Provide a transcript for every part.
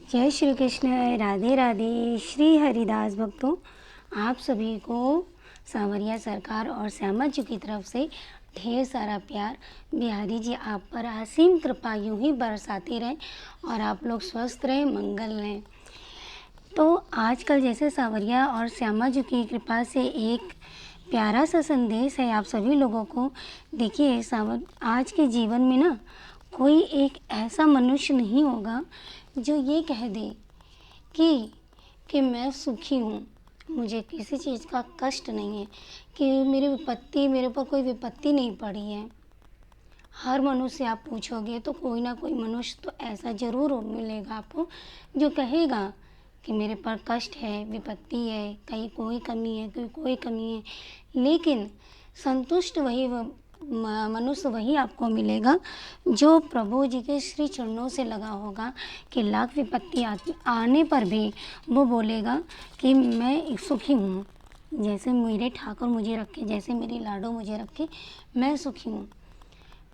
जय श्री कृष्ण। राधे राधे। श्री हरिदास भक्तों, आप सभी को सांवरिया सरकार और श्यामा जी की तरफ से ढेर सारा प्यार। बिहारी जी आप पर असीम कृपा यूं ही बरसाती रहें और आप लोग स्वस्थ रहें, मंगल रहें। तो आजकल जैसे सांवरिया और श्यामा जी की कृपा से एक प्यारा सा संदेश है आप सभी लोगों को। देखिए आज के जीवन में ना कोई एक ऐसा मनुष्य नहीं होगा जो ये कह दे कि मैं सुखी हूँ, मुझे किसी चीज़ का कष्ट नहीं है, कि मेरे ऊपर कोई विपत्ति नहीं पड़ी है। हर मनुष्य से आप पूछोगे तो कोई ना कोई मनुष्य तो ऐसा ज़रूर मिलेगा आपको जो कहेगा कि मेरे पर कष्ट है, विपत्ति है, कहीं कोई कमी है, कोई कमी है। लेकिन संतुष्ट मनुष्य वही आपको मिलेगा जो प्रभु जी के श्री चरणों से लगा होगा कि लाख विपत्ति आने पर भी वो बोलेगा कि मैं सुखी हूँ। जैसे मेरे ठाकुर मुझे रखे, जैसे मेरी लाडो मुझे रखे, मैं सुखी हूँ।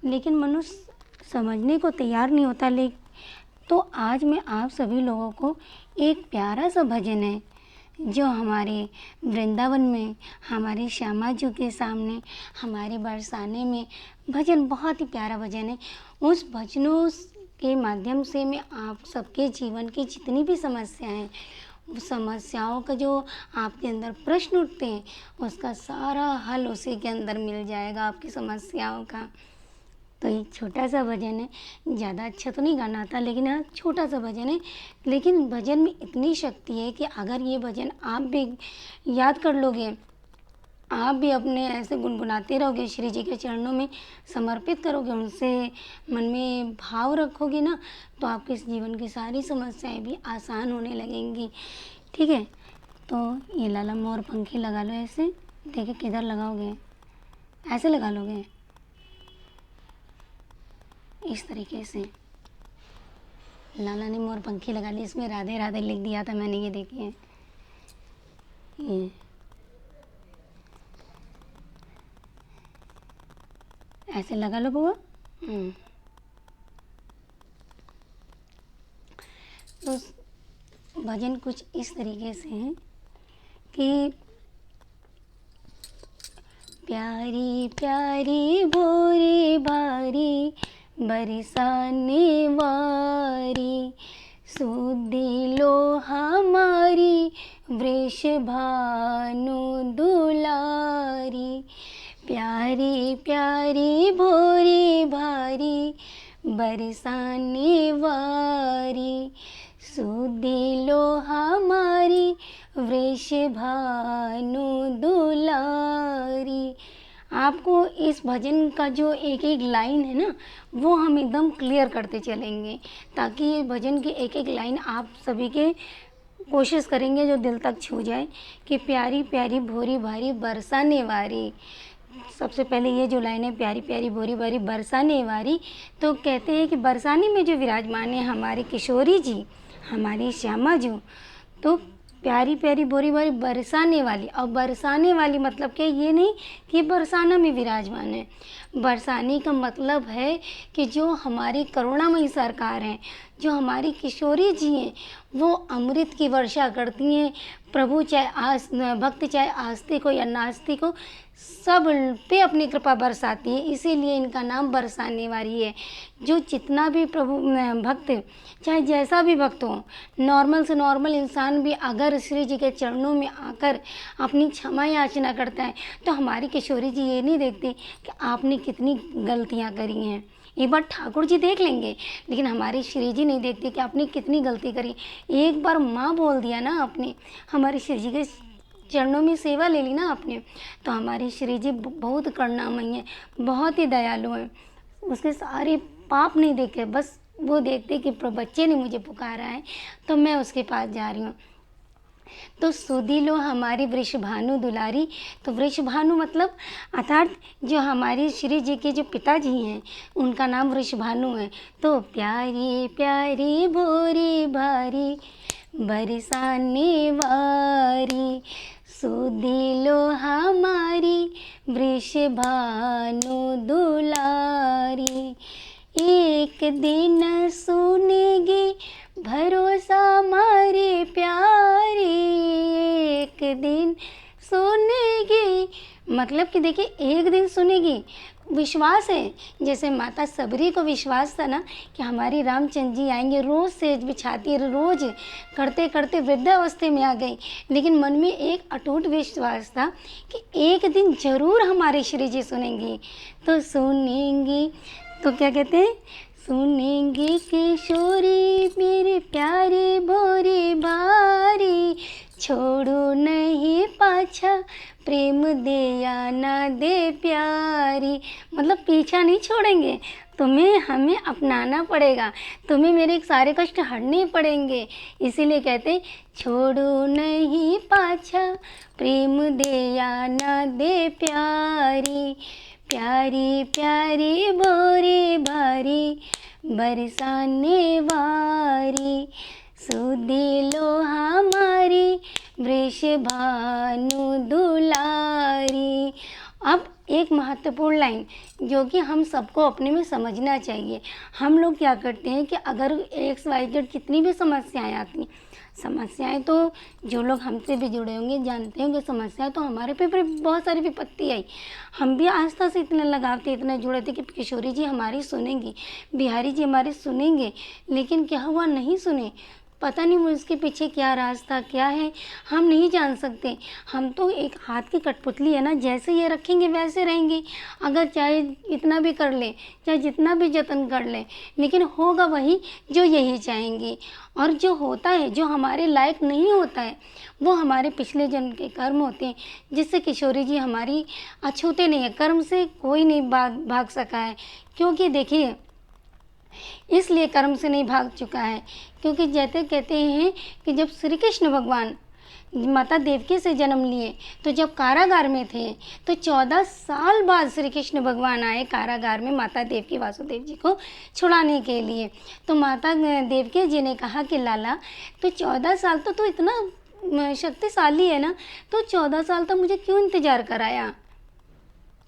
लेकिन मनुष्य समझने को तैयार नहीं होता। तो आज मैं आप सभी लोगों को एक प्यारा सा भजन है जो हमारे वृंदावन में, हमारे श्यामा जी के सामने, हमारे बरसाने में भजन, बहुत ही प्यारा भजन है। उस भजनों के माध्यम से मैं आप सबके जीवन की जितनी भी समस्याएं हैं, उस समस्याओं का जो आपके अंदर प्रश्न उठते हैं, उसका सारा हल उसी के अंदर मिल जाएगा, आपकी समस्याओं का। तो एक छोटा सा भजन है, ज़्यादा अच्छा तो नहीं गाना आता, लेकिन हाँ छोटा सा भजन है। लेकिन भजन में इतनी शक्ति है कि अगर ये भजन आप भी याद कर लोगे, आप भी अपने ऐसे गुनगुनाते रहोगे, श्री जी के चरणों में समर्पित करोगे, उनसे मन में भाव रखोगे ना, तो आपके जीवन की सारी समस्याएं भी आसान होने लगेंगी। ठीक है, तो ये लाला मोर पंखी लगा लो ऐसे। देखिए किधर लगाओगे, ऐसे लगा लोगे, इस तरीके से। लाला ने मोर पंखी लगा ली, इसमें राधे राधे लिख दिया था मैंने, ये देखिए ये ऐसे लगा लो बुआ। तो भजन कुछ इस तरीके से है कि प्यारी प्यारी भोरी भारी बरसाने वारी, सुधी लो हमारी वृषभानु दुलारी। प्यारी प्यारी भोरी भारी बरसाने वारी, सुधी लो हमारी वृषभानु दुलारी। आपको इस भजन का जो एक एक लाइन है ना, वो हम एकदम क्लियर करते चलेंगे, ताकि ये भजन की एक एक लाइन आप सभी के कोशिश करेंगे जो दिल तक छू जाए कि प्यारी प्यारी भोरी भारी बरसाने वारी। सबसे पहले ये जो लाइन है, प्यारी प्यारी भोरी भारी बरसाने वारी, तो कहते हैं कि बरसाने में जो विराजमान है हमारी किशोरी जी, हमारी श्यामा जी, तो प्यारी प्यारी भोरी भारी बरसाने वाली। और बरसाने वाली मतलब क्या, ये नहीं कि बरसाना में विराजमान है। बरसाने का मतलब है कि जो हमारी करुणामयी सरकार हैं, जो हमारी किशोरी जी हैं, वो अमृत की वर्षा करती हैं। प्रभु चाहे भक्त चाहे आस्तिक हो या नास्तिक हो, सब पे अपनी कृपा बरसाती है, इसीलिए इनका नाम बरसाने वाली है। जो जितना भी प्रभु भक्त, चाहे जैसा भी भक्त हो, नॉर्मल से नॉर्मल इंसान भी अगर श्री जी के चरणों में आकर अपनी क्षमा याचना करता है, तो हमारी किशोरी जी ये नहीं देखती कि आपने कितनी गलतियाँ करी हैं। एक बार ठाकुर जी देख लेंगे, लेकिन हमारी श्री जी नहीं देखती कि आपने कितनी गलती करी। एक बार माँ बोल दिया ना आपने, हमारी श्री जी के चरणों में सेवा ले ली ना आपने, तो हमारी श्री जी बहुत करुणामयी है, बहुत ही दयालु है। उसके सारे पाप नहीं देखे, बस वो देखते कि बच्चे ने मुझे पुकारा है तो मैं उसके पास जा रही हूँ। तो सुधी लो हमारी वृषभानु दुलारी। तो वृषभानु मतलब अर्थात जो हमारी श्री जी के जो पिताजी हैं, उनका नाम वृषभानु है। तो प्यारी प्यारी भोरी भारी बरसाने वारी, सुधी लो हमारी वृषभानु दुलारी। एक दिन सुनेगी भरोसा मारे प्यारी एक दिन सुनेगी। मतलब कि देखिए एक दिन सुनेगी, विश्वास है। जैसे माता सबरी को विश्वास था ना कि हमारी रामचंद्र जी आएंगे, रोज़ सेज बिछाती, रोज़ करते करते वृद्धावस्था में आ गई, लेकिन मन में एक अटूट विश्वास था कि एक दिन ज़रूर हमारे श्री जी सुनेंगी। तो सुनेंगी, तो क्या कहते हैं, सुनेंगी किशोरी मेरे प्यारे भोरे भारी, छोड़ो नहीं पाछा प्रेम दे या ना दे प्यारी। मतलब पीछा नहीं छोड़ेंगे, तुम्हें हमें अपनाना पड़ेगा, तुम्हें मेरे सारे कष्ट हटने पड़ेंगे। इसीलिए कहते छोड़ो नहीं पाछा प्रेम दे या ना दे प्यारी, प्यारी प्यारी बोरे भारी बरसाने वारी, सुधी लो हमारी वृषभानु दुलारी। अब एक महत्वपूर्ण लाइन जो कि हम सबको अपने में समझना चाहिए। हम लोग क्या करते हैं कि अगर XYZ कितनी भी समस्याएं आती, समस्याएं तो जो लोग हमसे भी जुड़े होंगे जानते होंगे, समस्याएं तो हमारे पे बहुत सारी विपत्ति आई, हम भी आस्था से इतने लगाव थे, इतने जुड़े थे कि किशोरी जी हमारी सुनेंगी, बिहारी जी हमारी सुनेंगे, लेकिन क्या हुआ, नहीं सुने। पता नहीं वो इसके पीछे क्या राज था, क्या है, हम नहीं जान सकते। हम तो एक हाथ की कठपुतली है ना, जैसे ये रखेंगे वैसे रहेंगे। अगर चाहे इतना भी कर ले, चाहे जितना भी जतन कर ले, लेकिन होगा वही जो यही चाहेंगे। और जो होता है, जो हमारे लायक नहीं होता है, वो हमारे पिछले जन्म के कर्म होते हैं, जिससे किशोरी जी हमारी अछूते नहीं है। कर्म से कोई नहीं भाग सका है, क्योंकि देखिए इसलिए कर्म से नहीं भाग चुका है, क्योंकि जैसे कहते हैं कि जब श्री कृष्ण भगवान माता देवकी से जन्म लिए, तो जब कारागार में थे, तो 14 साल बाद श्री कृष्ण भगवान आए कारागार में माता देवकी वासुदेव जी को छुड़ाने के लिए। तो माता देवकी जी ने कहा कि लाला, तो 14 साल तो तू इतना शक्तिशाली है ना, तो 14 साल तक मुझे क्यों इंतज़ार कराया,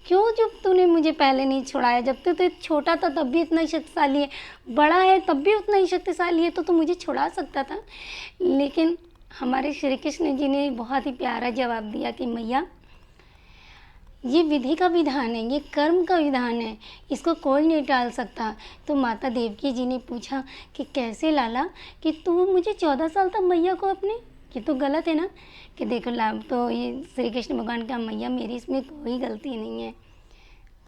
क्यों जब तूने मुझे पहले नहीं छुड़ाया, जब तो छोटा था तब भी इतना शक्तिशाली है, बड़ा है तब भी उतना ही शक्तिशाली है, तो तू मुझे छुड़ा सकता था। लेकिन हमारे श्री कृष्ण जी ने बहुत ही प्यारा जवाब दिया कि मैया, ये विधि का विधान है, ये कर्म का विधान है, इसको कोई नहीं टाल सकता। तो माता देवकी जी ने पूछा कि कैसे लाला, कि तू मुझे 14 साल तक मैया को अपने, कि तो गलत है ना, कि देखो लाभ तो ये श्री कृष्ण भगवान का, मैया मेरी इसमें कोई गलती नहीं है।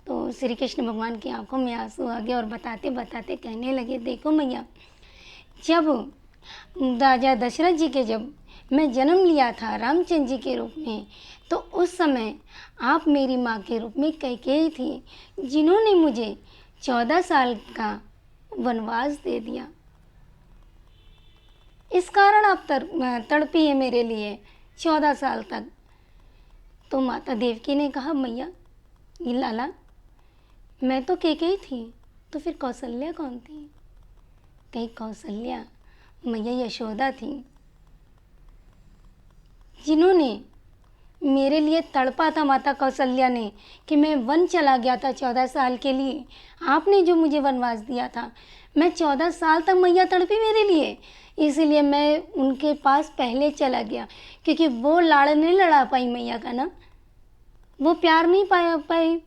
तो श्री कृष्ण भगवान की आंखों में आंसू आ गए और बताते बताते कहने लगे, देखो मैया, जब राजा दशरथ जी के जब मैं जन्म लिया था रामचंद्र जी के रूप में, तो उस समय आप मेरी माँ के रूप में कैकेयी थी, जिन्होंने मुझे 14 साल का वनवास दे दिया। इस कारण आप तड़पी है मेरे लिए 14 साल तक। तो माता देवकी ने कहा, मैया ये लाला, मैं तो कैकेयी थी, तो फिर कौशल्या कौन थी? कहीं कौशल्या मैया यशोदा थी, जिन्होंने मेरे लिए तड़पा था माता कौशल्या ने, कि मैं वन चला गया था 14 साल के लिए, आपने जो मुझे वनवास दिया था, मैं 14 साल तक मैया तड़पी मेरे लिए, इसीलिए मैं उनके पास पहले चला गया, क्योंकि वो लाड़ नहीं लड़ा पाई मैया का ना, वो प्यार नहीं पाई।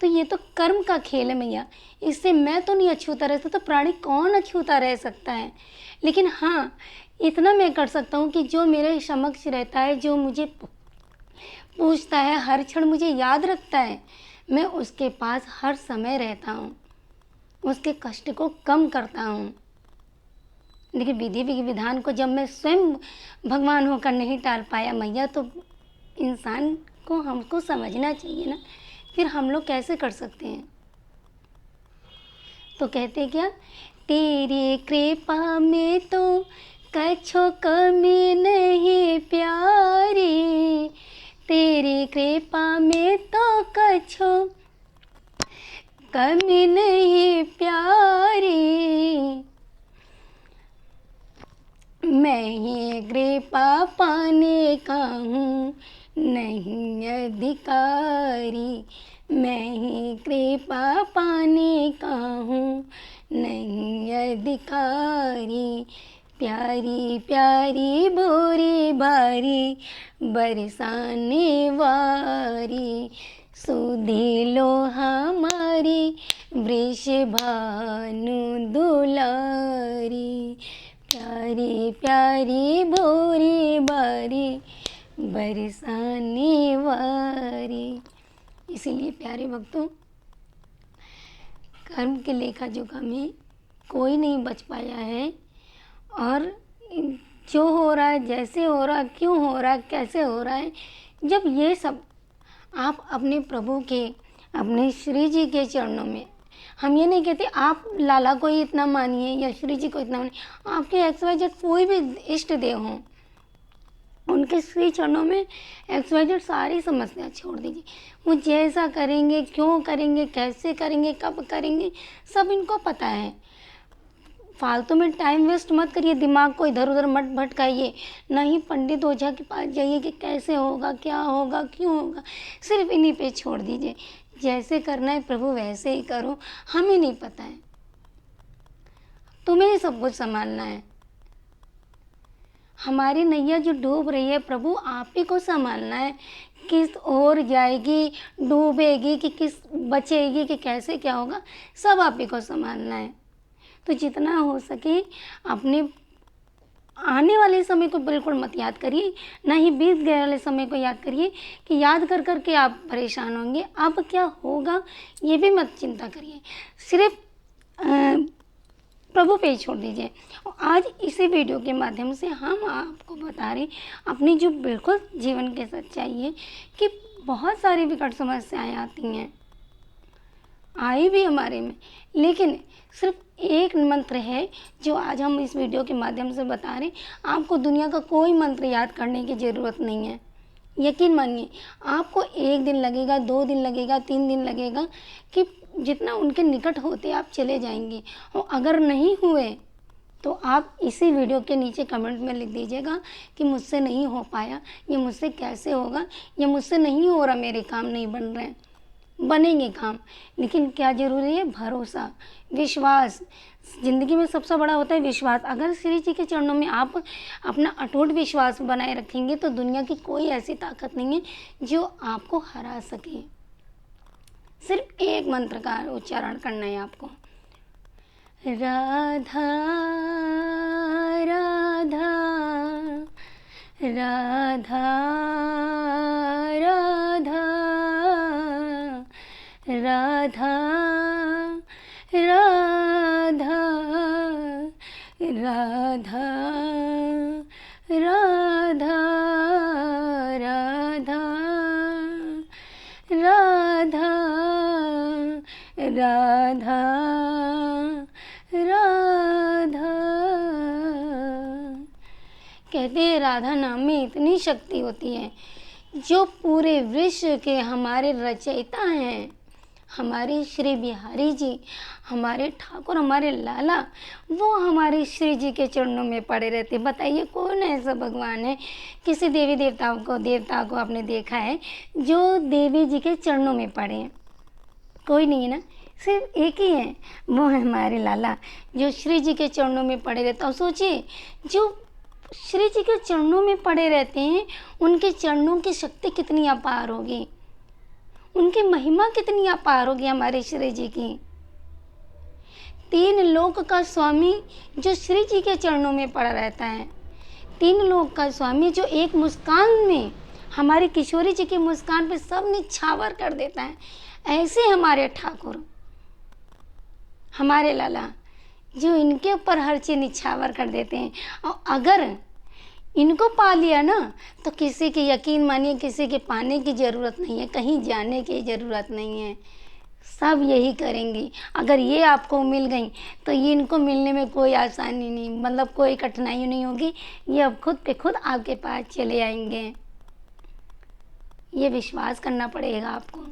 तो ये तो कर्म का खेल है मैया, इससे मैं तो नहीं अछूता रह सकता, तो प्राणी कौन अछूता रह सकता है। लेकिन हाँ, इतना मैं कर सकता हूँ कि जो मेरे समक्ष रहता है, जो मुझे पूछता है, हर क्षण मुझे याद रखता है, मैं उसके पास हर समय रहता हूँ, उसके कष्ट को कम करता हूँ। लेकिन विधि विधान को जब मैं स्वयं भगवान होकर नहीं टाल पाया मैया, तो इंसान को हमको समझना चाहिए ना, फिर हम लोग कैसे कर सकते हैं। तो कहते क्या, तेरी कृपा में तो कछो कमी नहीं प्यारी, तेरी कृपा में तो कछो कमी नहीं प्यारी, मैं ही कृपा पाने का हूँ नहीं अधिकारी, मैं ही कृपा पाने का हूँ नहीं अधिकारी, प्यारी प्यारी बोरी बारी बरसाने वारी, सुधी लो हमारी वृषभानु दुलारी। प्यारी प्यारी बोरी बारी बरसाने वारी। इसीलिए प्यारे भक्तों, कर्म के लेखा जोखा में कोई नहीं बच पाया है, और जो हो रहा है, जैसे हो रहा है, क्यों हो रहा है, कैसे हो रहा है, जब ये सब आप अपने प्रभु के, अपने श्री जी के चरणों में, हम ये नहीं कहते आप लाला को ही इतना मानिए या श्री जी को इतना मानिए, आपके XYZ कोई भी इष्ट देव हों, उनके श्री चरणों में XYZ सारी समस्या छोड़ दीजिए। वो जैसा करेंगे, क्यों करेंगे, कैसे करेंगे, कब करेंगे, सब इनको पता है। फालतू में टाइम वेस्ट मत करिए, दिमाग को इधर उधर मत भटकाइए। ना ही पंडित ओझा के पास जाइए कि कैसे होगा, क्या होगा, क्यों होगा, सिर्फ इन्हीं पे छोड़ दीजिए। जैसे करना है प्रभु वैसे ही करो, हमें नहीं पता है, तुम्हें ही सब कुछ संभालना है। हमारी नैया जो डूब रही है प्रभु आप ही को संभालना है, किस ओर जाएगी, डूबेगी कि किस बचेगी कि कैसे क्या होगा, सब आप ही को संभालना है। तो जितना हो सके अपने आने वाले समय को बिल्कुल मत याद करिए, ना ही बीत गए वाले समय को याद करिए कि याद कर कर के आप परेशान होंगे, अब क्या होगा ये भी मत चिंता करिए, सिर्फ प्रभु पे छोड़ दीजिए। और आज इसी वीडियो के माध्यम से हम आपको बता रहे अपनी जो बिल्कुल जीवन की सच्चाई है कि बहुत सारी विकट समस्याएं आती हैं, आई भी हमारे में, लेकिन सिर्फ एक मंत्र है जो आज हम इस वीडियो के माध्यम से बता रहे। आपको दुनिया का कोई मंत्र याद करने की ज़रूरत नहीं है। यकीन मानिए, आपको 1 दिन लगेगा, 2 दिन लगेगा, 3 दिन लगेगा कि जितना उनके निकट होते आप चले जाएंगे। और अगर नहीं हुए तो आप इसी वीडियो के नीचे कमेंट में लिख दीजिएगा कि मुझसे नहीं हो पाया, ये मुझसे कैसे होगा, ये मुझसे नहीं हो रहा, मेरे काम नहीं बन रहे हैं। बनेंगे काम, लेकिन क्या ज़रूरी है? भरोसा, विश्वास। ज़िंदगी में सबसे बड़ा होता है विश्वास। अगर श्री जी के चरणों में आप अपना अटूट विश्वास बनाए रखेंगे तो दुनिया की कोई ऐसी ताकत नहीं है जो आपको हरा सके। सिर्फ एक मंत्र का उच्चारण करना है आपको, राधा राधा राधा राधा राधा राधा राधा राधा राधा राधा राधा राधा। कहते हैं राधा नाम में इतनी शक्ति होती है। जो पूरे विश्व के हमारे रचयिता हैं, हमारे श्री बिहारी जी, हमारे ठाकुर, हमारे लाला, वो हमारे श्री जी के चरणों में पड़े रहते। बताइए कौन ऐसा भगवान है, किसी देवी देवता को आपने देखा है जो देवी जी के चरणों में पड़े हैं? कोई नहीं है ना, सिर्फ एक ही है, वो है हमारे लाला जो श्री जी के चरणों में पड़े रहते। और सोचिए, जो श्री जी के चरणों में पड़े रहते हैं उनके चरणों की शक्ति कितनी अपार होगी, उनकी महिमा कितनी अपार होगी हमारे श्री जी की। 3 लोक का स्वामी जो श्री जी के चरणों में पड़ा रहता है, 3 लोक का स्वामी जो एक मुस्कान में, हमारी किशोरी जी की मुस्कान पे सब निछावर कर देता है, ऐसे हमारे ठाकुर, हमारे लाला जो इनके ऊपर हर चीज़ निछावर कर देते हैं। और अगर इनको पा लिया ना तो किसी की, यकीन मानिए, किसी के पाने की ज़रूरत नहीं है, कहीं जाने की ज़रूरत नहीं है, सब यही करेंगी। अगर ये आपको मिल गई तो ये इनको मिलने में कोई आसानी नहीं, मतलब कोई कठिनाई नहीं होगी, ये अब खुद पे खुद आपके पास चले आएंगे। ये विश्वास करना पड़ेगा आपको।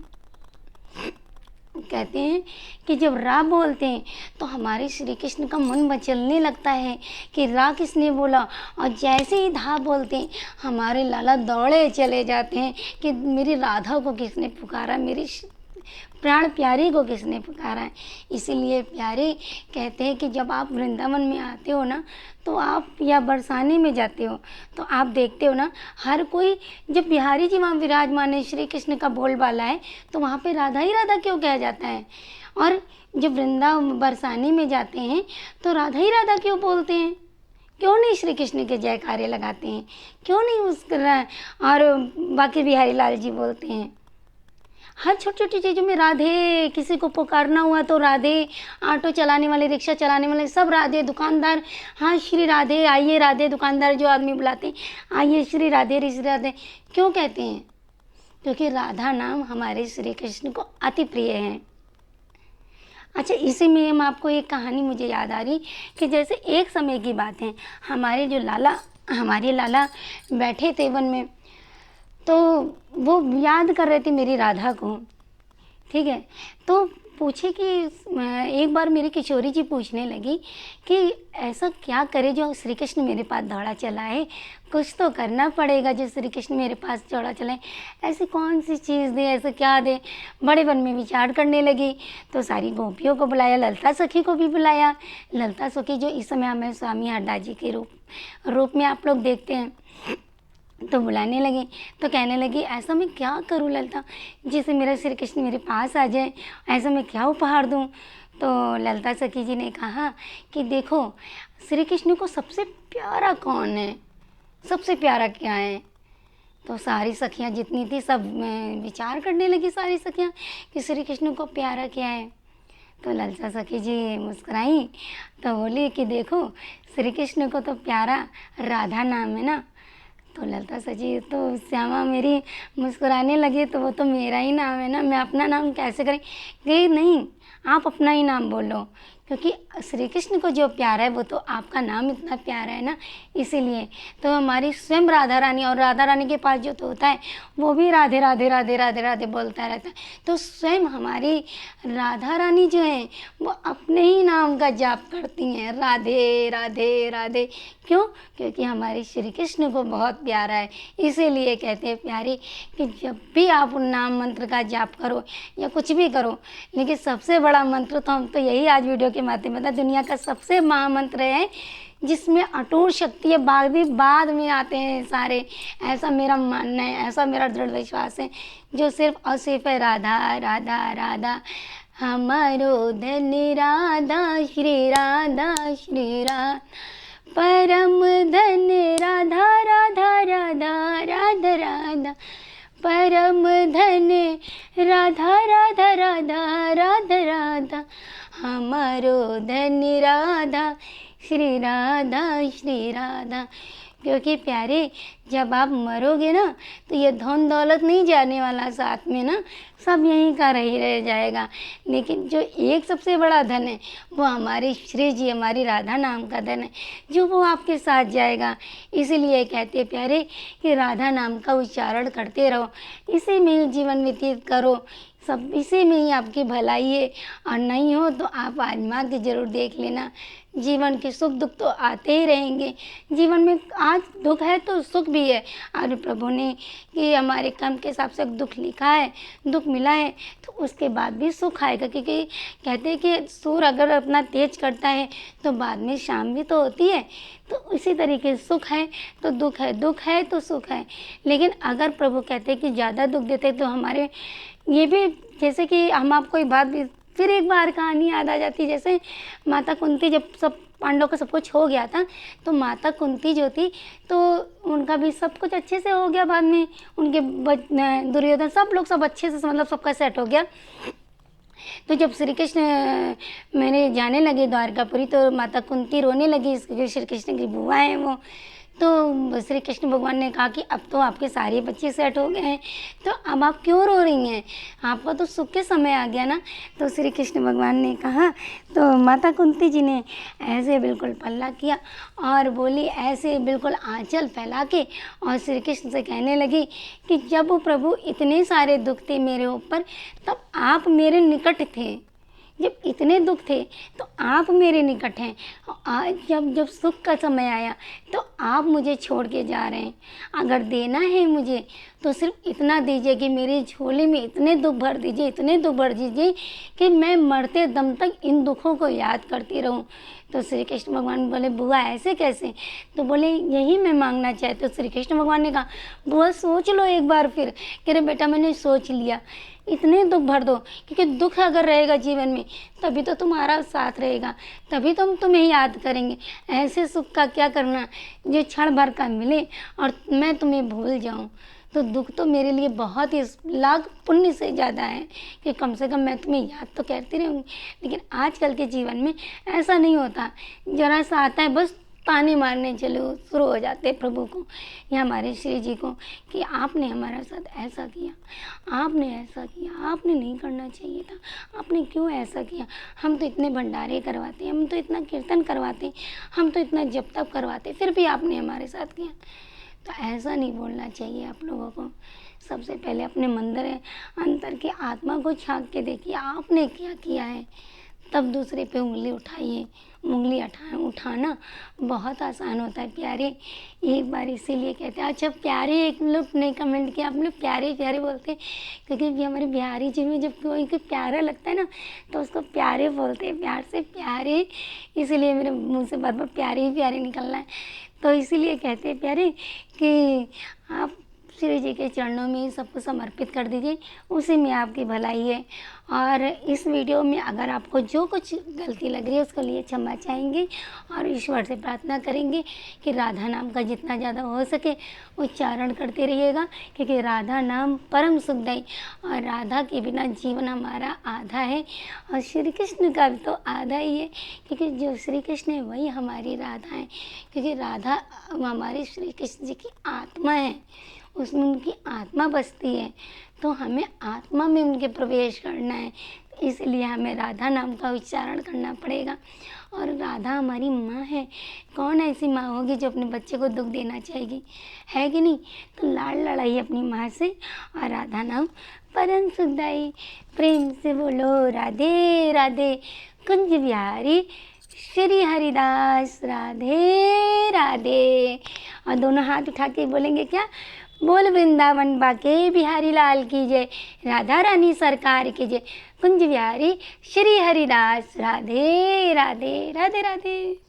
कहते हैं कि जब रा बोलते हैं तो हमारे श्री कृष्ण का मन मचलने लगता है कि रा किसने बोला, और जैसे ही धा बोलते हैं हमारे लाला दौड़े चले जाते हैं कि मेरी राधा को किसने पुकारा, मेरी प्राण प्यारी को किसने पुकारा है। इसीलिए प्यारे कहते हैं कि जब आप वृंदावन में आते हो ना, तो आप या बरसाने में जाते हो तो आप देखते हो ना, हर कोई, जब बिहारी जी वहाँ विराजमान है, श्री कृष्ण का बोलबाला है, तो वहाँ पे राधा ही राधा क्यों कहा जाता है। और जब वृंदावन बरसाने में जाते हैं तो राधा ही राधा क्यों बोलते हैं, क्यों नहीं श्री कृष्ण के जयकारे लगाते हैं, क्यों नहीं और बाकी बिहारी लाल जी बोलते हैं। हर छोटी छोटी चीज़ों में राधे, किसी को पुकारना हुआ तो राधे, ऑटो चलाने वाले, रिक्शा चलाने वाले सब राधे, दुकानदार हाँ श्री राधे, आइए राधे, दुकानदार जो आदमी बुलाते हैं आइए श्री राधे, श्री राधे क्यों कहते हैं, क्योंकि राधा नाम हमारे श्री कृष्ण को अति प्रिय है। अच्छा, इसी में हम आपको एक कहानी मुझे याद आ रही कि जैसे एक समय की बात है, हमारे लाला बैठे थे वन में, तो वो याद कर रहे थे मेरी राधा को, ठीक है। तो पूछे कि एक बार मेरी किशोरी जी पूछने लगी कि ऐसा क्या करे जो श्री कृष्ण मेरे पास दौड़ा चला है, कुछ तो करना पड़ेगा जो श्री कृष्ण मेरे पास दौड़ा चला है, ऐसी कौन सी चीज़ दे, ऐसा क्या दे। बड़े वन में विचार करने लगी तो सारी गोपियों को बुलाया, ललता सखी को भी बुलाया। ललता सखी जो इस समय हमें स्वामी हड्डा जी के रूप में आप लोग देखते हैं, तो बुलाने लगी तो कहने लगी ऐसा मैं क्या करूँ ललता, जिससे मेरा श्री कृष्ण मेरे पास आ जाए, ऐसा मैं क्या उपहार दूँ। तो ललता सखी जी ने कहा कि देखो श्री कृष्ण को सबसे प्यारा कौन है, सबसे प्यारा क्या है। तो सारी सखियाँ जितनी थी सब विचार करने लगी, सारी सखियाँ कि श्री कृष्ण को प्यारा क्या है। तो ललता सखी जी मुस्कुराई तो बोली कि देखो श्री कृष्ण को तो प्यारा राधा नाम है ना। तो ललता सखी तो श्यामा मेरी मुस्कुराने लगी, तो वो तो मेरा ही नाम है ना, मैं अपना नाम कैसे करें। कि नहीं, आप अपना ही नाम बोलो, क्योंकि श्री कृष्ण को जो प्यारा है वो तो आपका नाम इतना प्यारा है ना, इसीलिए। तो हमारी स्वयं राधा रानी, और राधा रानी के पास जो तोता है वो भी राधे राधे राधे राधे राधे बोलता रहता है। तो स्वयं हमारी राधा रानी जो है वो अपने ही नाम का जाप करती हैं, राधे राधे राधे। क्यों? क्योंकि हमारे श्री कृष्ण को बहुत प्यारा है, इसीलिए कहते हैं प्यारी कि जब भी आप उन नाम मंत्र का जाप करो या कुछ भी करो, लेकिन सबसे बड़ा मंत्र तो हम तो यही आज वीडियो के माध्यम में, दुनिया का सबसे महामंत्र है जिसमें अटूट शक्ति है, बाद में आते हैं सारे, ऐसा मेरा मानना है, ऐसा मेरा दृढ़ विश्वास है। जो सिर्फ और सिर्फ है राधा राधा राधा, हमारो धन राधा श्री राधा श्री राधा, परम धन राधा राधा राधा राधा राधा, परम धन राधा राधा राधा राधा राधा, हमारो धन राधा श्री राधा श्री राधा। क्योंकि प्यारे जब आप मरोगे ना तो ये धन दौलत नहीं जाने वाला साथ में ना, सब यहीं का रही रह जाएगा। लेकिन जो एक सबसे बड़ा धन है वो हमारी श्री जी, हमारी राधा नाम का धन है, जो वो आपके साथ जाएगा। इसीलिए कहते प्यारे कि राधा नाम का उच्चारण करते रहो, इसी में ही जीवन व्यतीत करो, सब इसी में ही आपकी भलाई है। और नहीं हो तो आप आजमा के ज़रूर देख लेना, जीवन के सुख दुख तो आते ही रहेंगे। जीवन में आज दुख है तो सुख भी है, और प्रभु ने कि हमारे कर्म के हिसाब से दुख लिखा है, दुख मिला है तो उसके बाद भी सुख आएगा। क्योंकि कहते हैं कि सूर्य अगर अपना तेज करता है तो बाद में शाम भी तो होती है। तो इसी तरीके सुख है तो दुख है, दुख है तो सुख है। लेकिन अगर प्रभु कहते हैं कि ज़्यादा दुख देते तो हमारे ये भी, जैसे कि हम आपको एक बात भी फिर एक बार कहानी याद आ जाती है। जैसे माता कुंती, जब सब पांडवों का सब कुछ हो गया था तो माता कुंती जो थी तो उनका भी सब कुछ अच्छे से हो गया, बाद में उनके दुर्योधन सब लोग सब अच्छे से मतलब सबका सेट हो गया। तो जब श्री कृष्ण मैंने जाने लगे द्वारकापुरी तो माता कुंती रोने लगी, श्री कृष्ण की बुआ है वो। तो श्री कृष्ण भगवान ने कहा कि अब तो आपके सारे बच्चे सेट हो गए हैं, तो अब आप क्यों रो रही हैं, आपका तो सुख के समय आ गया ना। तो श्री कृष्ण भगवान ने कहा, तो माता कुंती जी ने ऐसे बिल्कुल पल्ला किया और बोली, ऐसे बिल्कुल आंचल फैला के, और श्री कृष्ण से कहने लगी कि जब प्रभु इतने सारे दुख थे मेरे ऊपर तब आप मेरे निकट थे, जब इतने दुख थे तो आप मेरे निकट हैं। आज जब जब सुख का समय आया तो आप मुझे छोड़ के जा रहे हैं। अगर देना है मुझे तो सिर्फ इतना दीजिए कि मेरे झोले में इतने दुख भर दीजिए, इतने दुख भर दीजिए कि मैं मरते दम तक इन दुखों को याद करती रहूं। तो श्री कृष्ण भगवान बोले, बुआ ऐसे कैसे? तो बोले, यही मैं मांगना चाहते। तो श्री कृष्ण भगवान ने कहा, बुआ सोच लो एक बार फिर। कह रहे, बेटा मैंने सोच लिया, इतने दुख भर दो, क्योंकि दुख अगर रहेगा जीवन में तभी तो तुम्हारा साथ रहेगा, तभी तो हम तुम्हें याद करेंगे। ऐसे सुख का क्या करना जो क्षण भर का मिले और मैं तुम्हें भूल जाऊं। तो दुख तो मेरे लिए बहुत ही लाख पुण्य से ज़्यादा है कि कम से कम मैं तुम्हें याद तो करती रहूँगी। लेकिन आजकल के जीवन में ऐसा नहीं होता, ज़रा सा आता है बस ताने मारने चलो शुरू हो जाते प्रभु को या हमारे श्री जी को कि आपने हमारे साथ ऐसा किया, आपने ऐसा किया, आपने नहीं करना चाहिए था, आपने क्यों ऐसा किया। हम तो इतने भंडारे करवाते, हम तो इतना कीर्तन करवाते, हम तो इतना जप तप करवाते, फिर भी आपने हमारे साथ किया। तो ऐसा नहीं बोलना चाहिए आप लोगों को। सबसे पहले अपने मंदिर अंतर की आत्मा को झांक के देखिए आपने क्या किया है, तब दूसरे पे उंगली उठाइए। उंगली उठाना बहुत आसान होता है प्यारे। एक बार इसीलिए कहते हैं, अच्छा प्यारे एक लोग ने कमेंट किया, आप लोग प्यारे प्यारे बोलते हैं क्योंकि हमारे बिहारी जी में जब कोई प्यारा लगता है ना तो उसको प्यारे बोलते हैं, प्यार से प्यारे। इसीलिए मेरे मुँह से बार बार प्यारे ही प्यारे निकलना है। तो इसीलिए कहते हैं प्यारे कि आप श्री जी के चरणों में सबको समर्पित कर दीजिए, उसी में आपकी भलाई है। और इस वीडियो में अगर आपको जो कुछ गलती लग रही है उसके लिए क्षमा चाहेंगे और ईश्वर से प्रार्थना करेंगे कि राधा नाम का जितना ज़्यादा हो सके उच्चारण करते रहिएगा, क्योंकि राधा नाम परम सुखदायी और राधा के बिना जीवन हमारा आधा है और श्री कृष्ण का भी तो आधा ही है, क्योंकि जो श्री कृष्ण है वही हमारी राधा है। क्योंकि राधा हमारे श्री कृष्ण जी की आत्मा है, उसमें उनकी आत्मा बसती है, तो हमें आत्मा में उनके प्रवेश करना है। इसलिए हमें राधा नाम का उच्चारण करना पड़ेगा। और राधा हमारी माँ है, कौन ऐसी माँ होगी जो अपने बच्चे को दुख देना चाहेगी, है कि नहीं। तो लाड़ लड़ाई अपनी माँ से और राधा नाम परम सुखदायी। प्रेम से बोलो राधे राधे। कुंज बिहारी श्री हरिदास राधे राधे। और दोनों हाथ उठा के बोलेंगे क्या, बोल वृंदावन बाके बिहारी लाल की जय, राधा रानी सरकार की जय। कुंज बिहारी श्री हरिदास राधे राधे राधे राधे।